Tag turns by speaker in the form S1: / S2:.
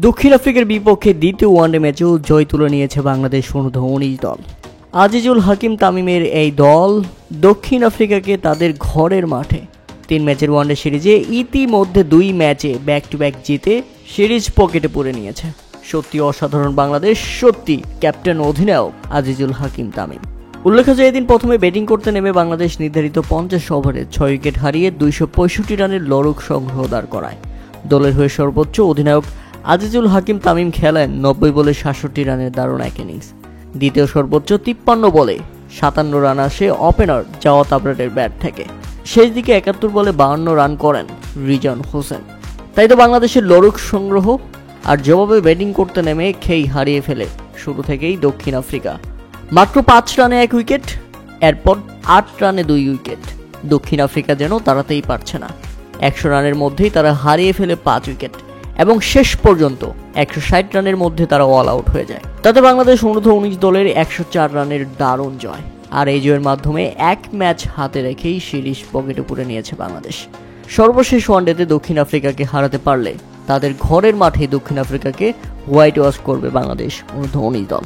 S1: দক্ষিণ আফ্রিকার বিপক্ষে দ্বিতীয় ওয়ানডে ম্যাচেও জয় তুলে নিয়েছে বাংলাদেশ অনূর্ধ্ব-19 দল। আজিজুল হাকিম তামিমের এই দল দক্ষিণ আফ্রিকাকে তাদের ঘরের মাঠে 3 ম্যাচের ওয়ানডে সিরিজে ইতিমধ্যে 2 ম্যাচে ব্যাক টু ব্যাক জিতে সিরিজ পকেটে পুরে নিয়েছে। সত্যি অসাধারণ বাংলাদেশ, সত্যি ক্যাপ্টেন অধিনায়ক আজিজুল হাকিম তামিম। উল্লেখ্য যে এদিন প্রথমে ব্যাটিং করতে নেমে বাংলাদেশ নির্ধারিত 50 ওভারে 6 উইকেট হারিয়ে 265 রানের লড়ক সংগ্রহ দাঁড় করায়। দলের হয়ে সর্বোচ্চ অধিনায়ক আজিজুল হাকিম তামিম খেলেন 90 বলে 67 রানের দারুণ এক ইনিংস। দ্বিতীয় সর্বোচ্চ 53 বলে 57 রান আসে ওপেনার জাওয়াত আবরারের ব্যাট থেকে। শেষ দিকে 71 বলে 52 রান করেন রিজন হোসেন। তাই তো বাংলাদেশের লড়ক সংগ্রহ আর জবাবে ব্যাটিং করতে নেমে খেই হারিয়ে ফেলে শুরু থেকেই দক্ষিণ আফ্রিকা। মাত্র 5 রানে 1 উইকেট, এরপর 8 রানে 2 উইকেট। দক্ষিণ আফ্রিকা যেন দাঁড়াতেই পারছে না। 100 রানের মধ্যেই তারা হারিয়ে ফেলে 5 উইকেট এবং শেষ পর্যন্ত 160 রানের মধ্যে তারা অল আউট হয়ে যায়। তাতে বাংলাদেশ অনূর্ধ্ব-19 দলের 104 রানের দারুণ জয়। আর এই জয়ের মাধ্যমে 1 ম্যাচ হাতে রেখেই সিরিজ পকেটে পুরে নিয়েছে বাংলাদেশ। সর্বশেষ ওয়ানডেতে দক্ষিণ আফ্রিকাকে হারাতে পারলে তাদের ঘরের মাঠে দক্ষিণ আফ্রিকাকে হোয়াইট ওয়াশ করবে বাংলাদেশ অনূর্ধ্ব-19 দল।